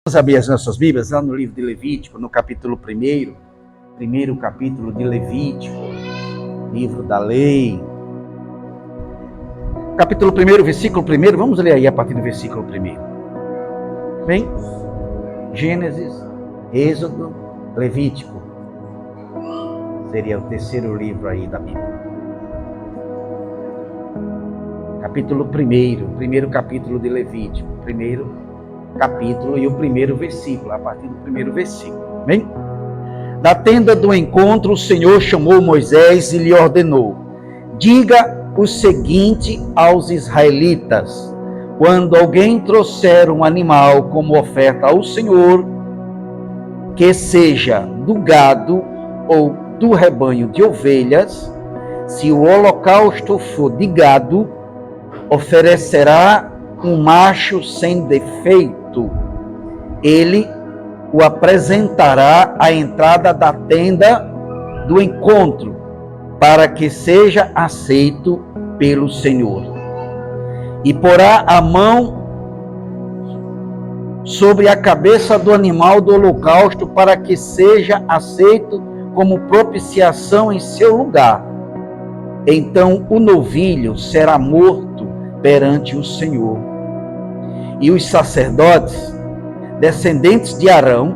Vamos abrir as nossas Bíblias lá no livro de Levítico, no capítulo 1, primeiro capítulo de Levítico, livro da lei. Capítulo 1, versículo 1, vamos ler aí a partir do versículo 1. Bem, Gênesis, Êxodo, Levítico. Seria o terceiro livro aí da Bíblia. Capítulo 1, primeiro capítulo de Levítico, primeiro capítulo e o primeiro versículo, a partir do primeiro versículo. Bem? Da tenda do encontro, o Senhor chamou Moisés e lhe ordenou: diga o seguinte aos israelitas: quando alguém trouxer um animal como oferta ao Senhor, que seja do gado ou do rebanho de ovelhas, se o holocausto for de gado, oferecerá um macho sem defeito. Ele o apresentará à entrada da tenda do encontro, para que seja aceito pelo Senhor. E porá a mão sobre a cabeça do animal do holocausto, para que seja aceito como propiciação em seu lugar. Então o novilho será morto perante o Senhor. E os sacerdotes, descendentes de Arão,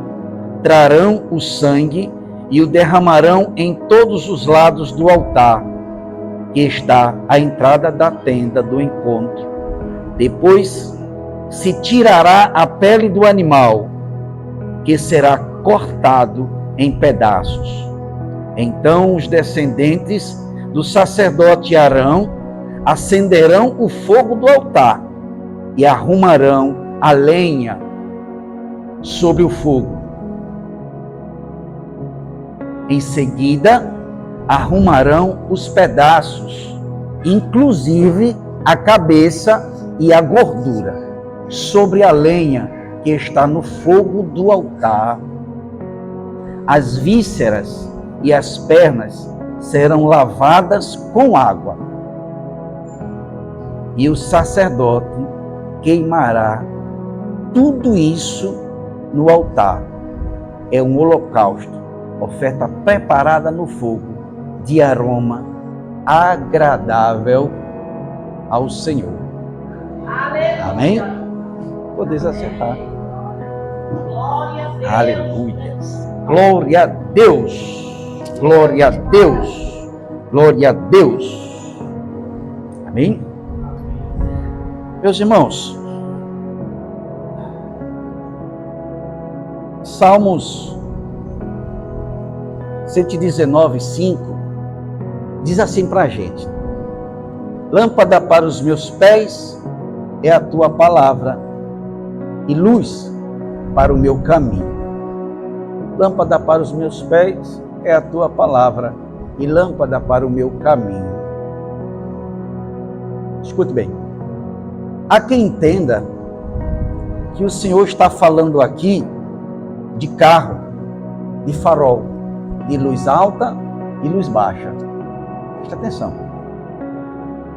trarão o sangue e o derramarão em todos os lados do altar, que está à entrada da tenda do encontro. Depois se tirará a pele do animal, que será cortado em pedaços. Então os descendentes do sacerdote Arão acenderão o fogo do altar e arrumarão a lenha sobre o fogo. Em seguida, arrumarão os pedaços, inclusive a cabeça e a gordura, sobre a lenha que está no fogo do altar. As vísceras e as pernas serão lavadas com água, e o sacerdote queimará tudo isso no altar. É um holocausto, oferta preparada no fogo, de aroma agradável ao Senhor. Amém? Podeis acertar. Aleluia. Glória a Deus. Glória a Deus. Glória a Deus. Amém? Meus irmãos, Salmos 119, 5 diz assim para a gente: lâmpada para os meus pés é a tua palavra e luz para o meu caminho. Lâmpada para os meus pés é a tua palavra e lâmpada para o meu caminho. Escute bem. Há quem entenda que o Senhor está falando aqui de carro, de farol, de luz alta e luz baixa. Presta atenção.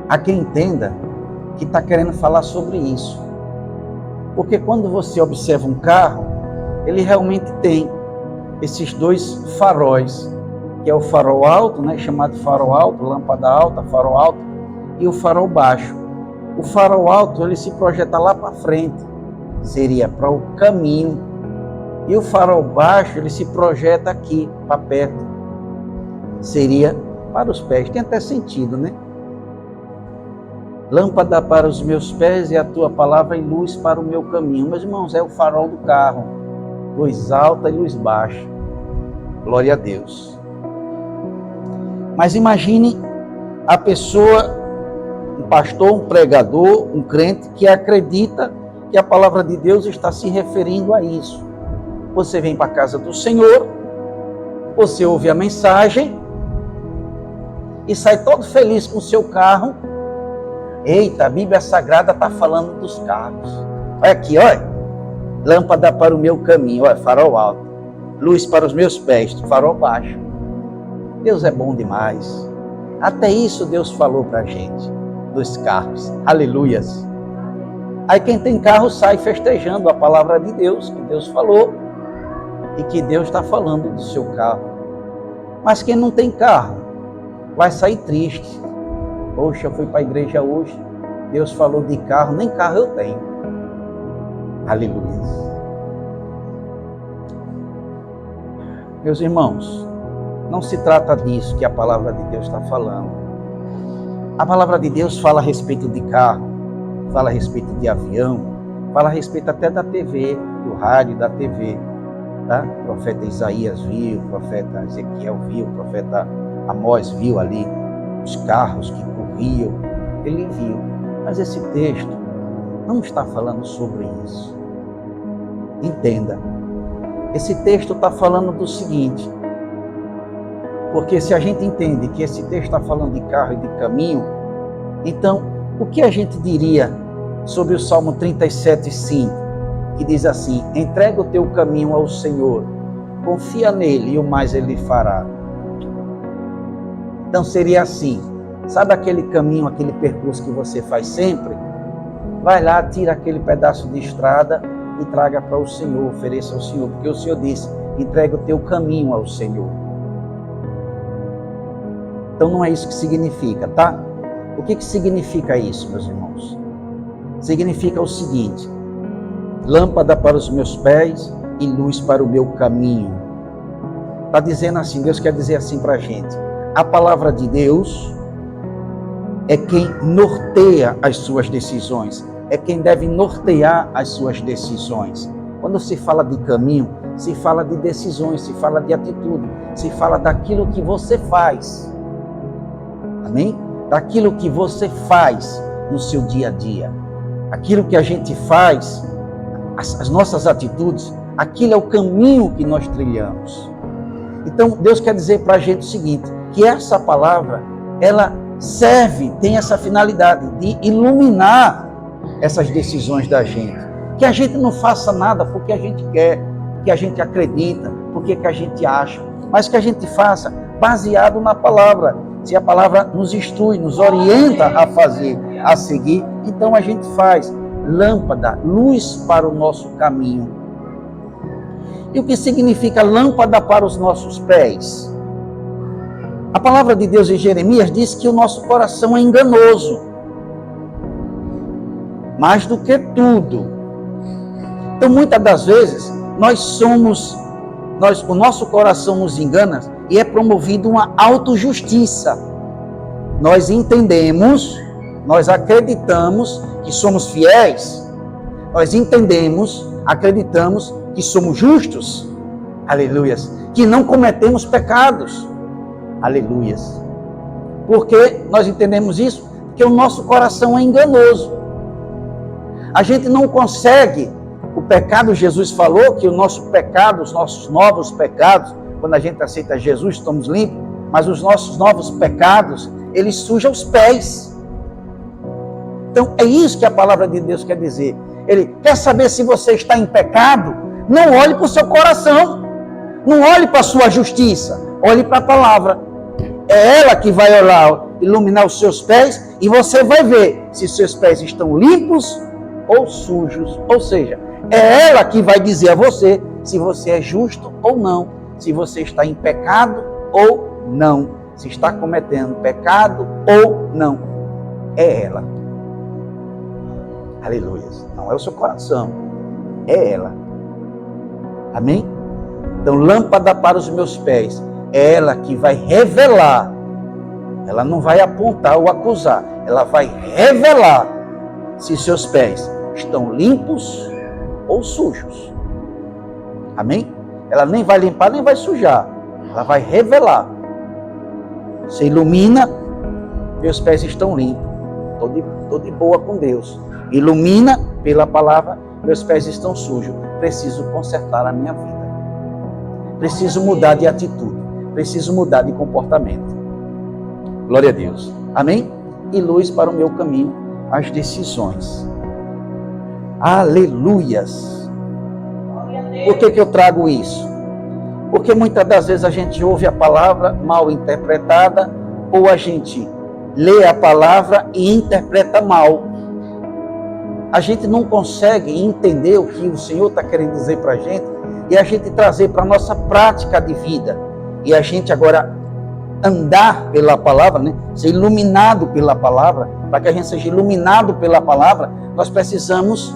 Há quem entenda que está querendo falar sobre isso. Porque quando você observa um carro, ele realmente tem esses dois faróis, que é o farol alto, né, chamado farol alto, lâmpada alta, farol alto, e o farol baixo. O farol alto, ele se projeta lá para frente, seria para o caminho. E o farol baixo, ele se projeta aqui, para perto, seria para os pés. Tem até sentido, né? Lâmpada para os meus pés e a tua palavra e luz para o meu caminho. Meus irmãos, é o farol do carro, luz alta e luz baixa. Glória a Deus. Mas imagine a pessoa, um pastor, um pregador, um crente que acredita que a palavra de Deus está se referindo a isso. Você vem para a casa do Senhor, você ouve a mensagem e sai todo feliz com o seu carro. Eita, a Bíblia Sagrada está falando dos carros. Olha aqui, olha. Lâmpada para o meu caminho, olha, farol alto. Luz para os meus pés, farol baixo. Deus é bom demais. Até isso Deus falou para a gente, dos carros. Aleluias. Aí quem tem carro sai festejando a palavra de Deus, que Deus falou, e que Deus está falando do seu carro. Mas quem não tem carro, vai sair triste. Poxa, eu fui para a igreja hoje, Deus falou de carro, nem carro eu tenho. Aleluia. Meus irmãos, não se trata disso que a palavra de Deus está falando. A palavra de Deus fala a respeito de carro, fala a respeito de avião, fala a respeito até da TV, do rádio, da TV. Tá? O profeta Isaías viu, o profeta Ezequiel viu, o profeta Amós viu ali os carros que corriam, ele viu. Mas esse texto não está falando sobre isso. Entenda, esse texto está falando do seguinte, porque se a gente entende que esse texto está falando de carro e de caminho, então o que a gente diria sobre o Salmo 37:5, que diz assim: entrega o teu caminho ao Senhor, confia nele e o mais ele fará. Então seria assim, sabe aquele caminho, aquele percurso que você faz sempre? Vai lá, tira aquele pedaço de estrada e traga para o Senhor, ofereça ao Senhor, porque o Senhor disse, entrega o teu caminho ao Senhor. Então não é isso que significa, tá? O que significa isso, meus irmãos? Significa o seguinte: lâmpada para os meus pés e luz para o meu caminho. Está dizendo assim, Deus quer dizer assim para a gente, a palavra de Deus é quem norteia as suas decisões, é quem deve nortear as suas decisões. Quando se fala de caminho, se fala de decisões, se fala de atitude, se fala daquilo que você faz. Amém? Daquilo que você faz no seu dia a dia. Aquilo que a gente faz, as nossas atitudes, aquilo é o caminho que nós trilhamos. Então, Deus quer dizer para a gente o seguinte, que essa palavra, ela serve, tem essa finalidade de iluminar essas decisões da gente. Que a gente não faça nada porque a gente quer, porque a gente acredita, porque que a gente acha, mas que a gente faça baseado na palavra. Se a palavra nos instrui, nos orienta a fazer, a seguir, então a gente faz. Lâmpada, luz para o nosso caminho. E o que significa lâmpada para os nossos pés? A palavra de Deus em Jeremias diz que o nosso coração é enganoso. Mais do que tudo. Então, muitas das vezes, o nosso coração nos engana e é promovido uma autojustiça. Nós entendemos, nós acreditamos que somos fiéis, nós entendemos, acreditamos que somos justos, aleluias, que não cometemos pecados, aleluias. Por que nós entendemos isso? Porque o nosso coração é enganoso. A gente não consegue, o pecado, Jesus falou que o nosso pecado, os nossos novos pecados, quando a gente aceita Jesus, estamos limpos, mas os nossos novos pecados, eles sujam os pés. Então, é isso que a palavra de Deus quer dizer. Ele quer saber se você está em pecado, não olhe para o seu coração, não olhe para a sua justiça, olhe para a palavra. É ela que vai olhar, iluminar os seus pés, e você vai ver se seus pés estão limpos ou sujos. Ou seja, é ela que vai dizer a você se você é justo ou não, se você está em pecado ou não, se está cometendo pecado ou não. É ela. Aleluia. Não é o seu coração, é ela. Amém? Então, lâmpada para os meus pés, é ela que vai revelar. Ela não vai apontar ou acusar, ela vai revelar se seus pés estão limpos ou sujos. Amém? Ela nem vai limpar, nem vai sujar. Ela vai revelar. Você ilumina, meus pés estão limpos. Estou de boa com Deus. Ilumina pela palavra, meus pés estão sujos. Preciso consertar a minha vida. Preciso mudar de atitude. Preciso mudar de comportamento. Glória a Deus. Amém? E luz para o meu caminho, as decisões. Aleluias. Por que eu trago isso? Porque muitas das vezes a gente ouve a palavra mal interpretada, ou a gente lê a palavra e interpreta mal. a gente não consegue entender o que o Senhor está querendo dizer para a gente e a gente trazer para a nossa prática de vida. E a gente agora andar pela palavra, né? Ser iluminado pela palavra. Para que a gente seja iluminado pela palavra, nós precisamos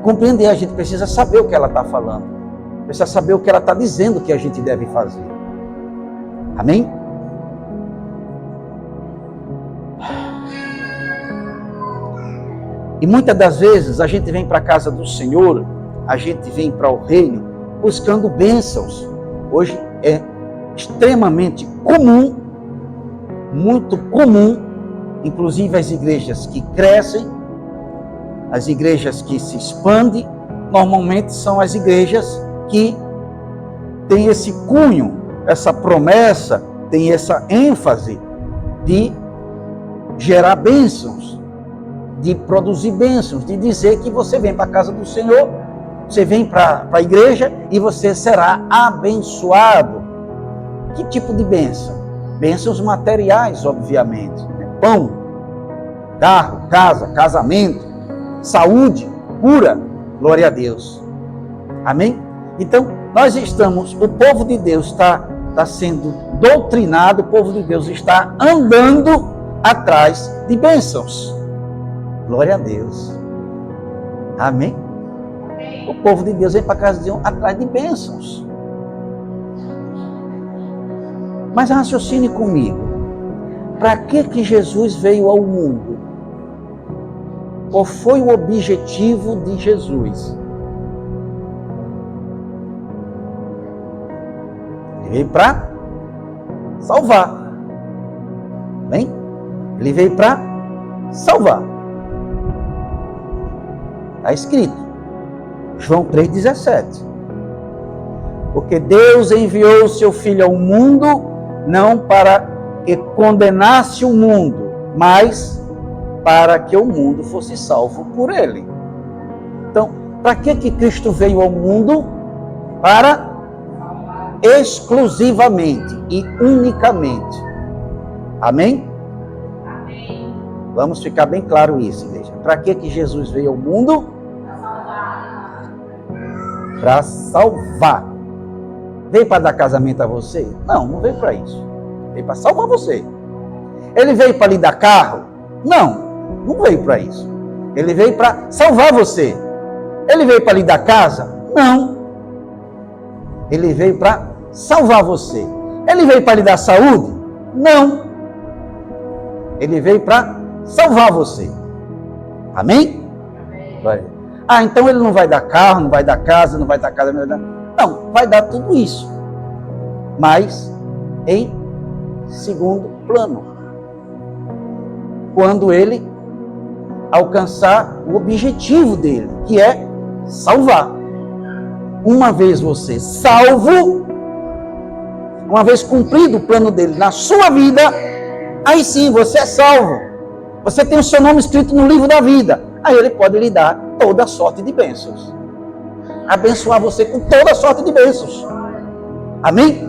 compreender, a gente precisa saber o que ela está falando. Precisa saber o que ela está dizendo que a gente deve fazer. Amém? E muitas das vezes a gente vem para a casa do Senhor, a gente vem para o reino buscando bênçãos. Hoje é extremamente comum, muito comum, inclusive as igrejas que crescem, as igrejas que se expandem, normalmente são as igrejas que têm esse cunho, essa promessa, tem essa ênfase de gerar bênçãos, de produzir bênçãos, de dizer que você vem para a casa do Senhor, você vem para a igreja e você será abençoado. Que tipo de bênção? Bênçãos materiais, obviamente. Pão, carro, casa, casamento, saúde, cura. Glória a Deus. Amém? Então, nós estamos, o povo de Deus está sendo doutrinado, o povo de Deus está andando atrás de bênçãos. Glória a Deus. Amém? O povo de Deus vem para a casa de Deus atrás de bênçãos. Mas raciocine comigo. Para que Jesus veio ao mundo? Qual foi o objetivo de Jesus? Ele veio para salvar. Bem? Ele veio para salvar. Está escrito. João 3,17. Porque Deus enviou o seu Filho ao mundo, não para que condenasse o mundo, mas para que o mundo fosse salvo por ele. Então, para que Cristo veio ao mundo? Para exclusivamente e unicamente. Amém? Amém. Vamos ficar bem claro isso, igreja. Para que Jesus veio ao mundo? Para salvar. Veio para dar casamento a você? Não, não veio para isso. Veio para salvar você. Ele veio para lhe dar carro? Não, não veio para isso. Ele veio para salvar você. Ele veio para lhe dar casa? Não. Ele veio para salvar você. Ele veio para lhe dar saúde? Não. Ele veio para salvar você. Amém? Amém. Ah, então ele não vai dar carro, não vai dar casa, não vai dar casa, não vai dar... Não, vai dar tudo isso. Mas em segundo plano. Quando ele alcançar o objetivo dele, que é salvar. Uma vez você salvo, uma vez cumprido o plano dele na sua vida, aí sim você é salvo. Você tem o seu nome escrito no livro da vida. Aí ele pode lhe dar toda sorte de bênçãos. Abençoar você com toda sorte de bênçãos. Amém?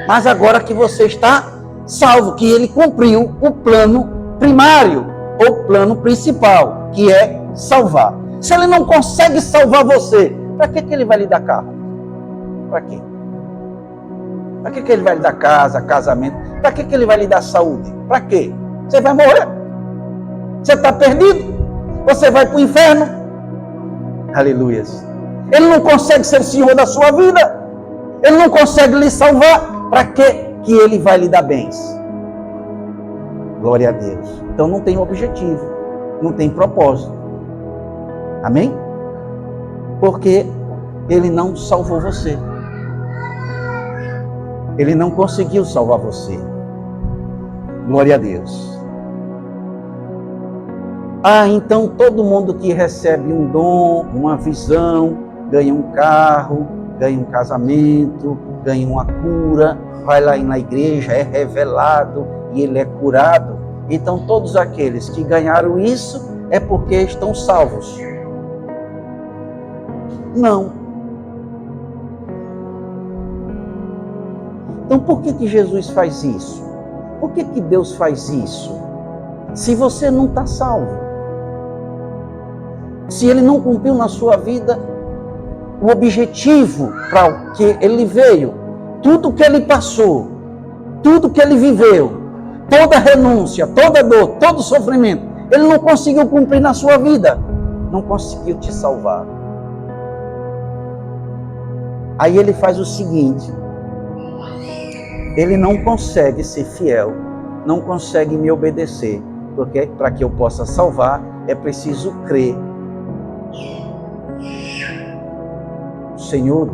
Mas agora que você está salvo, que ele cumpriu o plano primário, ou plano principal, que é salvar. Se ele não consegue salvar você, para que ele vai lhe dar carro? Para quê? Para que ele vai lhe dar casa, casamento? Para que ele vai lhe dar saúde? Para quê? Você vai morrer. Você está perdido. Você vai para o inferno. Aleluias. Ele não consegue ser o Senhor da sua vida. Ele não consegue lhe salvar. Para que ele vai lhe dar bens? Glória a Deus. Então não tem objetivo. Não tem propósito. Amém? Porque ele não salvou você. Ele não conseguiu salvar você. Glória a Deus. Ah, então todo mundo que recebe um dom, uma visão, ganha um carro, ganha um casamento, ganha uma cura, vai lá na igreja, é revelado e ele é curado. Então todos aqueles que ganharam isso é porque estão salvos. Não. Então por que Jesus faz isso? Por que Deus faz isso? Se você não está salvo. se ele não cumpriu na sua vida o objetivo para o que ele veio, tudo que ele passou, tudo que ele viveu, toda renúncia, toda dor, todo sofrimento, ele não conseguiu cumprir na sua vida, não conseguiu te salvar. Aí ele faz o seguinte, ele não consegue ser fiel, não consegue me obedecer, porque para que eu possa salvar, é preciso crer. O Senhor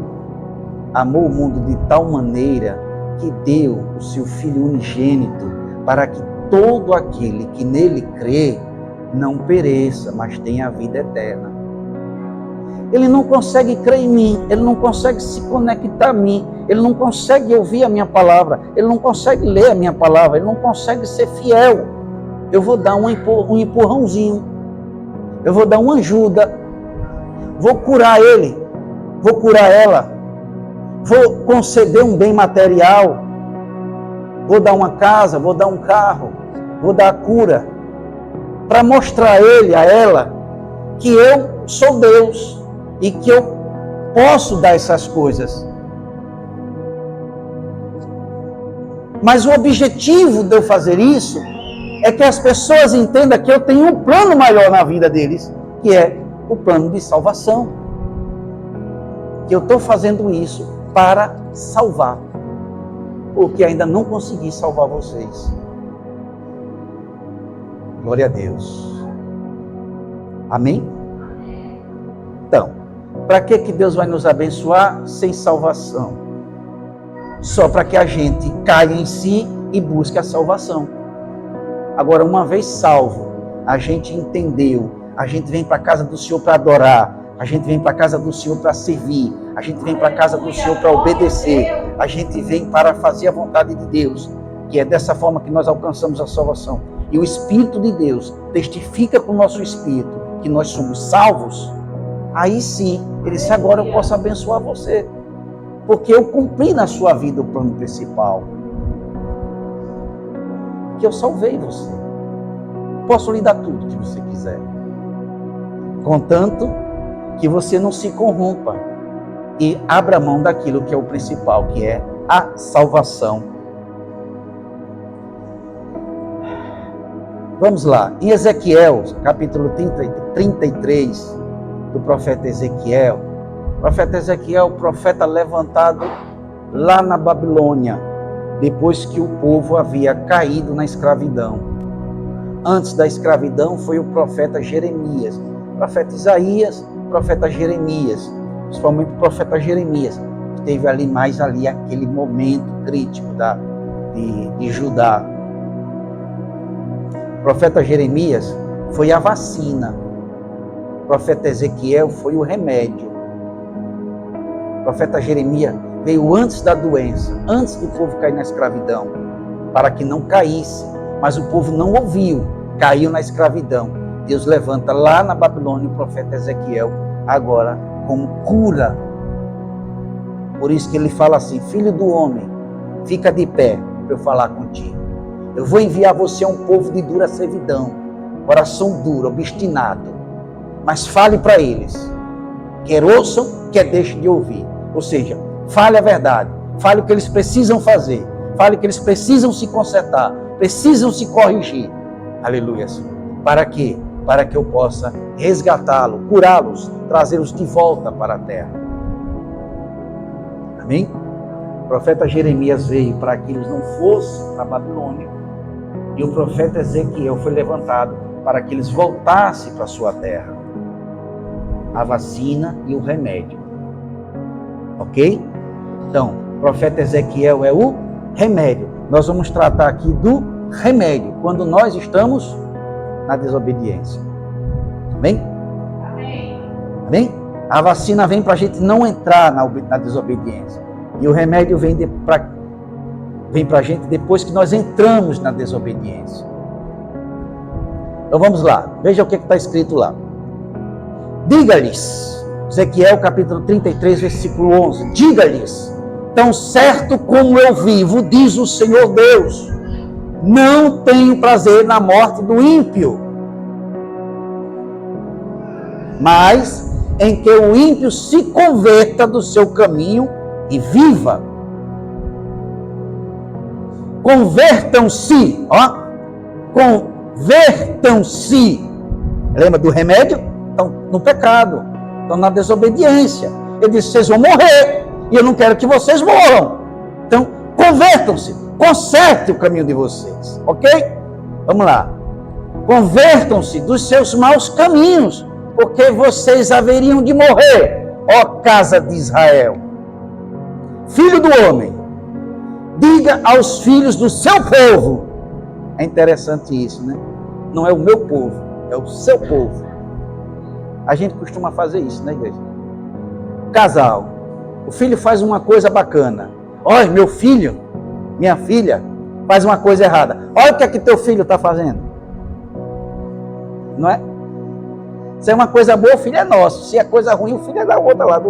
amou o mundo de tal maneira que deu o seu Filho unigênito para que todo aquele que nele crê não pereça, mas tenha a vida eterna. Ele não consegue crer em mim, ele não consegue se conectar a mim, ele não consegue ouvir a minha palavra, ele não consegue ler a minha palavra, ele não consegue ser fiel. Eu vou dar um empurrãozinho, eu vou dar uma ajuda, vou curar ele, vou curar ela, vou conceder um bem material, vou dar uma casa, vou dar um carro, vou dar a cura, para mostrar a ele, a ela, que eu sou Deus e que eu posso dar essas coisas. Mas o objetivo de eu fazer isso é que as pessoas entendam que eu tenho um plano maior na vida deles, que é o plano de salvação. Que eu estou fazendo isso para salvar, porque ainda não consegui salvar vocês. Glória a Deus. Amém? Então, para que Deus vai nos abençoar sem salvação? Só para que a gente caia em si e busque a salvação. Agora, uma vez salvo, a gente entendeu, a gente vem para a casa do Senhor para adorar, a gente vem para a casa do Senhor para servir, a gente vem para a casa do Senhor para obedecer, a gente vem para fazer a vontade de Deus, que é dessa forma que nós alcançamos a salvação. E o Espírito de Deus testifica com o nosso Espírito que nós somos salvos. Aí sim, ele disse, agora eu posso abençoar você, porque eu cumpri na sua vida o plano principal, que eu salvei você. Posso lhe dar tudo que você quiser, contanto que você não se corrompa e abra mão daquilo que é o principal, que é a salvação. Vamos lá, em Ezequiel, capítulo 33, do profeta Ezequiel. O profeta Ezequiel, profeta levantado lá na Babilônia, depois que o povo havia caído na escravidão. Antes da escravidão foi o profeta Jeremias, profeta Isaías, profeta Jeremias, principalmente o profeta Jeremias, que teve ali mais aquele momento crítico de Judá. O profeta Jeremias foi a vacina, o profeta Ezequiel foi o remédio. O profeta Jeremias veio antes da doença, antes do povo cair na escravidão, para que não caísse, mas o povo não ouviu, caiu na escravidão. Deus levanta lá na Babilônia o profeta Ezequiel, agora como cura. Por isso que ele fala assim, filho do homem, fica de pé para eu falar contigo. Eu vou enviar você a um povo de dura servidão, coração duro, obstinado, mas fale para eles, quer ouçam, quer deixem de ouvir. Ou seja, fale a verdade, fale o que eles precisam fazer, fale que eles precisam se consertar, precisam se corrigir. Aleluia, Senhor. Para quê? Para que eu possa resgatá-los, curá-los, trazê-los de volta para a terra. Amém? O profeta Jeremias veio para que eles não fossem para a Babilônia, e o profeta Ezequiel foi levantado para que eles voltassem para a sua terra. A vacina e o remédio. Ok? Então, o profeta Ezequiel é o remédio. Nós vamos tratar aqui do remédio, quando nós estamos na desobediência. Amém? Amém? A vacina vem para a gente não entrar na desobediência. E o remédio vem para a gente depois que nós entramos na desobediência. Então vamos lá. Veja o que está escrito lá. Diga-lhes, Ezequiel capítulo 33, versículo 11. Diga-lhes, tão certo como eu vivo, diz o Senhor Deus, não tenho prazer na morte do ímpio, mas em que o ímpio se converta do seu caminho e viva. Convertam-se, ó, convertam-se. Lembra do remédio? Estão no pecado, estão na desobediência. Ele disse, vocês vão morrer, e eu não quero que vocês morram. Então, convertam-se, conserte o caminho de vocês, ok? Vamos lá. Convertam-se dos seus maus caminhos, porque vocês haveriam de morrer, ó casa de Israel. Filho do homem, diga aos filhos do seu povo. É interessante isso, né? Não é o meu povo, é o seu povo. A gente costuma fazer isso na igreja. Casal, o filho faz uma coisa bacana. Olha, meu filho, minha filha, faz uma coisa errada. Olha o que é que teu filho está fazendo. Não é? Se é uma coisa boa, o filho é nosso. Se é coisa ruim, o filho é da outra lá,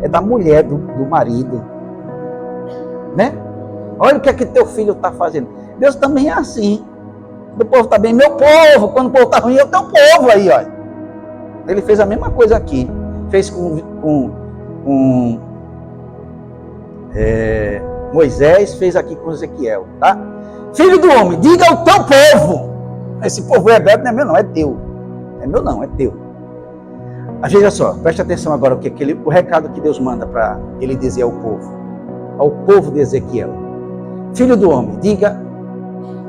é da mulher, do marido. Né? Olha o que é que teu filho está fazendo. Deus também é assim. O povo está bem, meu povo. Quando o povo está ruim, é o teu povo aí, olha. Ele fez a mesma coisa aqui. Fez com Moisés, fez aqui com Ezequiel, tá? Filho do homem, diga ao teu povo. Esse povo hebreu não é meu, não, é teu. É meu, não, é teu. Mas veja só, preste atenção agora o recado que Deus manda para ele dizer ao povo de Ezequiel. Filho do homem, diga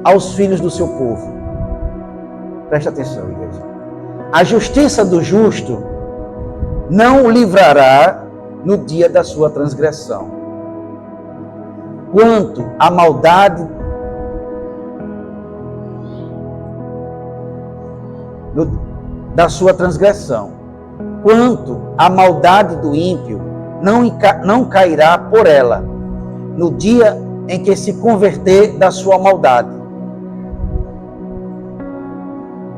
aos filhos do seu povo. Preste atenção, igreja. A justiça do justo não o livrará no dia da sua transgressão. Quanto à maldade da sua transgressão, quanto à maldade do ímpio, não cairá por ela, no dia em que se converter da sua maldade.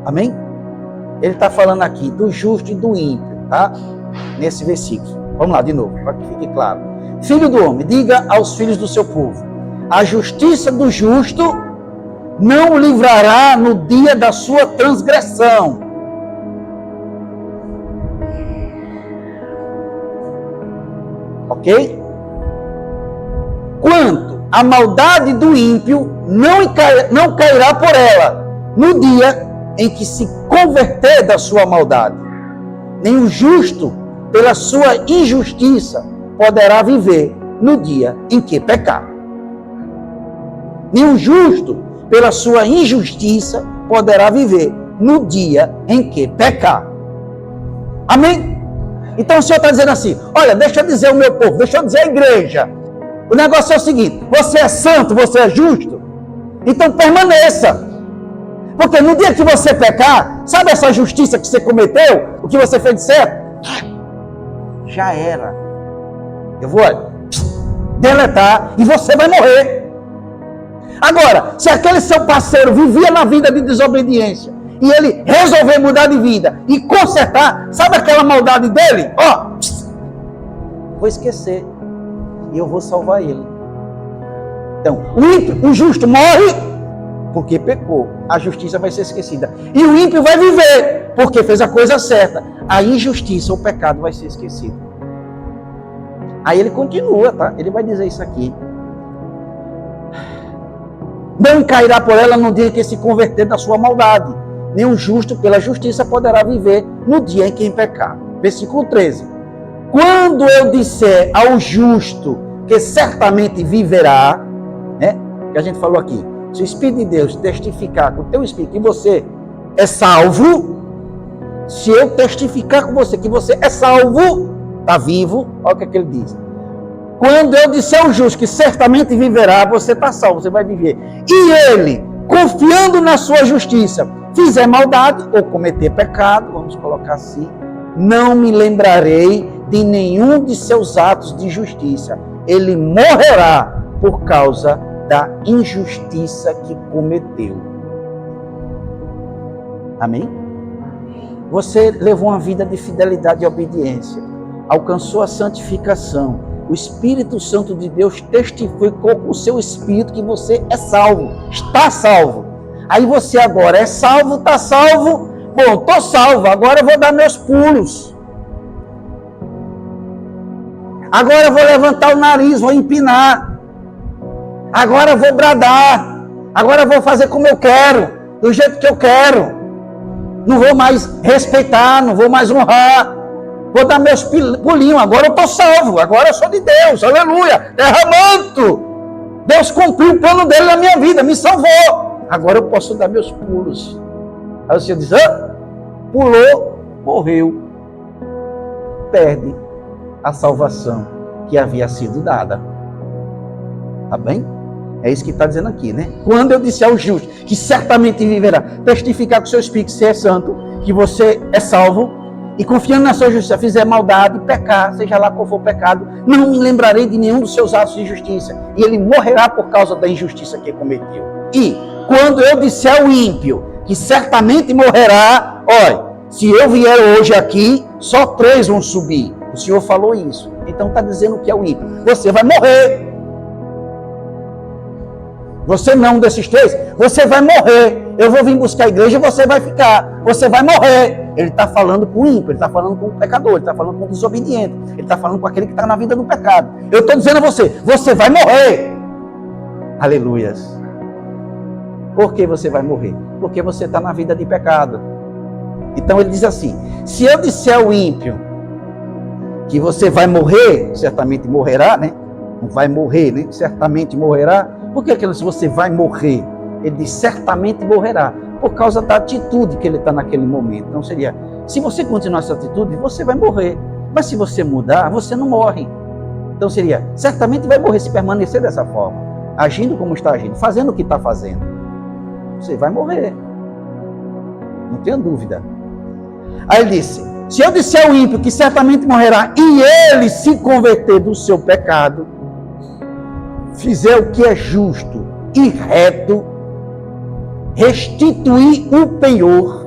Amém? Ele está falando aqui do justo e do ímpio, tá? Nesse versículo. Vamos lá de novo, para que fique claro. Filho do homem, diga aos filhos do seu povo: a justiça do justo não o livrará no dia da sua transgressão. Ok? Quanto à maldade do ímpio, não cairá por ela, no dia em que se converter da sua maldade. Nem o justo, pela sua injustiça, poderá viver no dia em que pecar. Nem o justo, pela sua injustiça, poderá viver no dia em que pecar. Amém? Então o Senhor está dizendo assim, olha, deixa eu dizer ao meu povo, deixa eu dizer à igreja. O negócio é o seguinte, você é santo, você é justo, então permaneça. Porque no dia que você pecar, sabe essa justiça que você cometeu, o que você fez de certo? Já era. Eu vou deletar e você vai morrer. Agora, se aquele seu parceiro vivia na vida de desobediência e ele resolver mudar de vida e consertar, sabe aquela maldade dele? Ó, vou esquecer e eu vou salvar ele. Então, o ímpio, o justo morre porque pecou, a justiça vai ser esquecida. E o ímpio vai viver porque fez a coisa certa. A injustiça, o pecado vai ser esquecido. Aí ele continua, tá? Ele vai dizer isso aqui. Não cairá por ela no dia em que se converter da sua maldade. Nem o justo pela justiça poderá viver no dia em que pecar. Versículo 13. Quando eu disser ao justo que certamente viverá, né? Que a gente falou aqui. Se o Espírito de Deus testificar com o teu Espírito que você é salvo, se eu testificar com você que você é salvo, está vivo, olha o que ele diz. Quando eu disser ao justo que certamente viverá, você está salvo, você vai viver. E ele, confiando na sua justiça, fizer maldade ou cometer pecado, vamos colocar assim, não me lembrarei de nenhum de seus atos de justiça. Ele morrerá por causa da injustiça que cometeu. Amém? Você levou uma vida de fidelidade e obediência, alcançou a santificação. O Espírito Santo de Deus testificou com o seu Espírito que você é salvo, está salvo. Aí você agora é salvo, está salvo, Bom, estou salvo, agora eu vou dar meus pulos. Agora eu vou levantar o nariz, vou empinar. Agora eu vou bradar. Agora eu vou fazer como eu quero, do jeito que eu quero. Não vou mais respeitar, não vou mais honrar. Vou dar meus pulinhos. Agora eu estou salvo, agora eu sou de Deus. Aleluia, derramando. Deus cumpriu o plano dele na minha vida, me salvou. Agora eu posso dar meus pulos. Aí você diz, pulou, morreu. Perde a salvação que havia sido dada. Tá bem? É isso que está dizendo aqui, né? Quando eu disse ao justo que certamente viverá, testificar com o seu espírito que você é santo, que você é salvo, e confiando na sua justiça, fizer maldade, pecar, seja lá qual for o pecado, não me lembrarei de nenhum dos seus atos de justiça, e ele morrerá por causa da injustiça que cometeu. E quando eu disser ao ímpio que certamente morrerá, olha, se eu vier hoje aqui, só 3 vão subir. O Senhor falou isso. Então está dizendo que é o ímpio. Você vai morrer. Você não, um desses 3, você vai morrer. Eu vou vir buscar a igreja e você vai ficar. Você vai morrer. Ele está falando com o ímpio, ele está falando com o pecador, ele está falando com o desobediente, ele está falando com aquele que está na vida do pecado. Eu estou dizendo a você, você vai morrer. Aleluias. Por que você vai morrer? Porque você está na vida de pecado. Então ele diz assim, se eu disser ao ímpio que você vai morrer, certamente morrerá, né? Não vai morrer, né? Certamente morrerá. Por que ele diz você vai morrer? Ele diz certamente morrerá, por causa da atitude que ele está naquele momento. Então seria, se você continuar essa atitude, você vai morrer. Mas se você mudar, você não morre. Então seria, certamente vai morrer se permanecer dessa forma, agindo como está agindo, fazendo o que está fazendo. Você vai morrer. Não tenha dúvida. Aí ele disse, se eu disser ao ímpio que certamente morrerá, e ele se converter do seu pecado, fizer o que é justo e reto, restituir o penhor,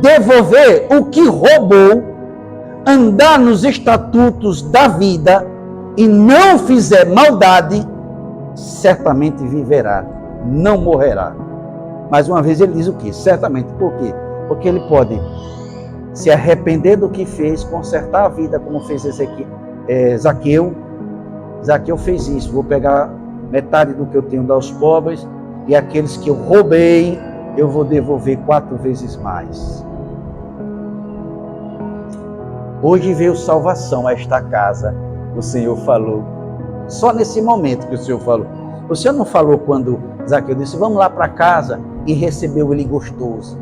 devolver o que roubou, andar nos estatutos da vida e não fizer maldade, certamente viverá, não morrerá. Mais uma vez ele diz o quê? Certamente. Por quê? Porque ele pode se arrepender do que fez, consertar a vida como fez Zaqueu. Zaqueu fez isso, vou pegar metade do que eu tenho dar aos pobres, e aqueles que eu roubei, eu vou devolver 4 vezes mais. Hoje veio salvação a esta casa, o Senhor falou. Só nesse momento que o Senhor falou. O Senhor não falou quando Zaqueu disse, vamos lá para casa, e recebeu ele gostoso.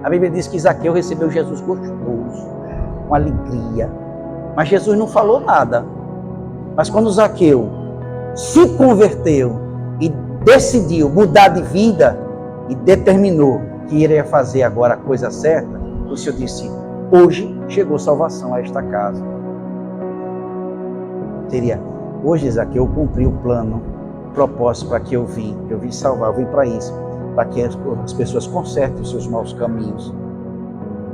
A Bíblia diz que Zaqueu recebeu Jesus gostoso, com alegria. Mas Jesus não falou nada. Mas quando Zaqueu se converteu e decidiu mudar de vida e determinou que iria fazer agora a coisa certa, o Senhor disse, hoje chegou salvação a esta casa. Seria, hoje Zaqueu cumpriu o plano, o propósito para que eu vim salvar, eu vim para isso, para que as pessoas consertem os seus maus caminhos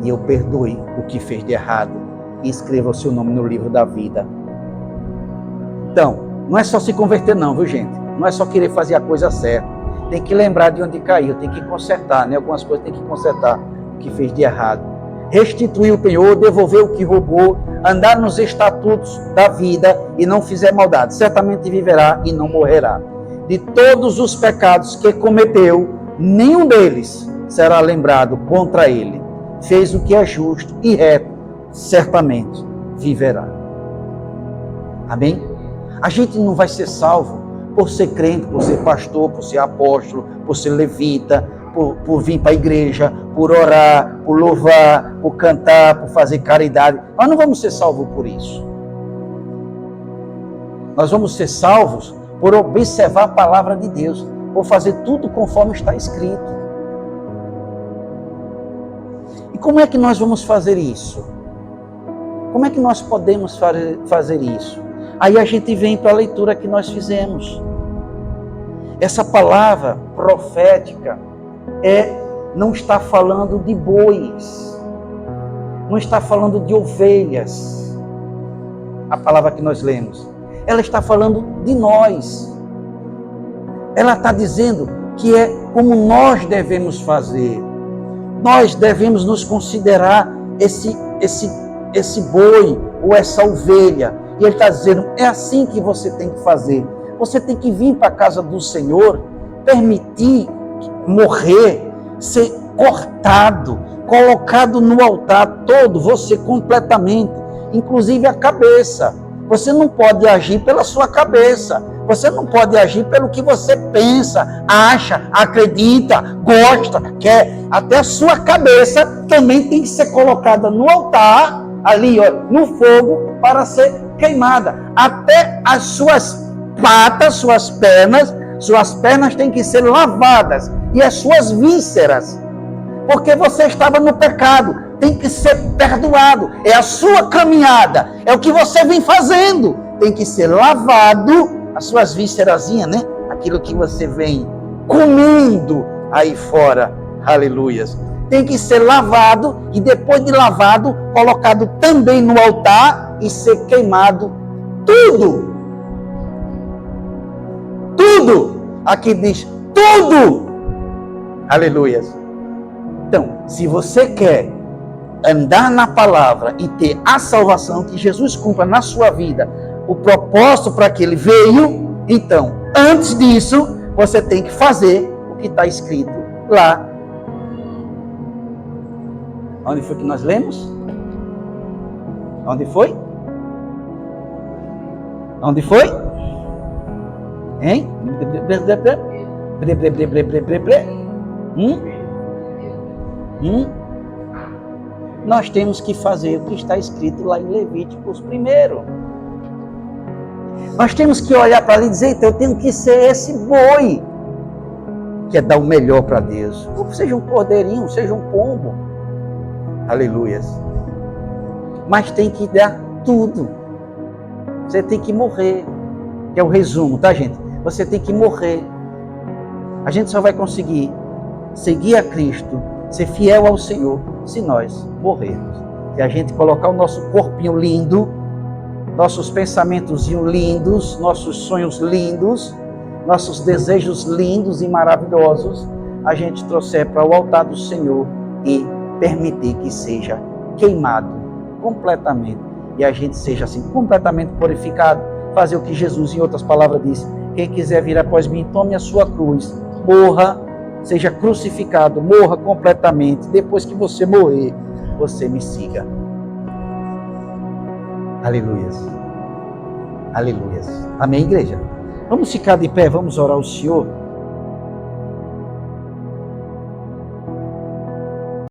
e eu perdoe o que fez de errado e escreva o seu nome no livro da vida. Então, não é só se converter não, viu gente? Não é só querer fazer a coisa certa. Tem que lembrar de onde caiu, tem que consertar, né? Algumas coisas tem que consertar o que fez de errado. Restituir o penhor, devolver o que roubou, andar nos estatutos da vida e não fizer maldade. Certamente viverá e não morrerá. De todos os pecados que cometeu, nenhum deles será lembrado contra ele. Fez o que é justo e reto, certamente viverá. Amém? A gente não vai ser salvo por ser crente, por ser pastor, por ser apóstolo, por ser levita, por vir para a igreja, por orar, por louvar, por cantar, por fazer caridade. Nós não vamos ser salvos por isso. Nós vamos ser salvos por observar a palavra de Deus, por fazer tudo conforme está escrito. E como é que nós vamos fazer isso? Como é que nós podemos fazer isso? Aí a gente vem para a leitura que nós fizemos. Essa palavra profética não está falando de bois, não está falando de ovelhas, a palavra que nós lemos. Ela está falando de nós. Ela está dizendo que é como nós devemos fazer. nós devemos nos considerar esse boi ou essa ovelha. E ele está dizendo, é assim que você tem que fazer. Você tem que vir para a casa do Senhor, permitir morrer, ser cortado, colocado no altar todo, você completamente, inclusive a cabeça. Você não pode agir pela sua cabeça. Você não pode agir pelo que você pensa, acha, acredita, gosta, quer. Até a sua cabeça também tem que ser colocada no altar, ali, ó, no fogo, para ser queimada. Até as suas patas, suas pernas têm que ser lavadas. E as suas vísceras. Porque você estava no pecado. Tem que ser perdoado. É a sua caminhada. É o que você vem fazendo. Tem que ser lavado. As suas víscerazinhas, né? Aquilo que você vem comendo aí fora. Aleluias. Tem que ser lavado. E depois de lavado, colocado também no altar e ser queimado. Tudo. Tudo. Aqui diz tudo. Aleluias. Então, se você quer andar na palavra e ter a salvação que Jesus cumpra na sua vida, o propósito para que ele veio, então, antes disso, você tem que fazer o que está escrito lá. Onde foi que nós lemos? Onde foi? Onde foi? Hein? Nós temos que fazer o que está escrito lá em Levíticos primeiro. Nós temos que olhar para ali e dizer, então eu tenho que ser esse boi, que é dar o melhor para Deus. Ou seja um cordeirinho, seja um pombo. Aleluias. Mas tem que dar tudo. Você tem que morrer. Que é o resumo, tá, gente? Você tem que morrer. A gente só vai conseguir seguir a Cristo, ser fiel ao Senhor, se nós morrermos. Se a gente colocar o nosso corpinho lindo, nossos pensamentos lindos, nossos sonhos lindos, nossos desejos lindos e maravilhosos, a gente trouxer para o altar do Senhor e permitir que seja queimado completamente e a gente seja assim completamente purificado, fazer o que Jesus, em outras palavras, disse: quem quiser vir após mim, tome a sua cruz, morra, seja crucificado, morra completamente. Depois que você morrer, você me siga. Aleluias. Aleluias. Amém, igreja? Vamos ficar de pé, vamos orar ao Senhor.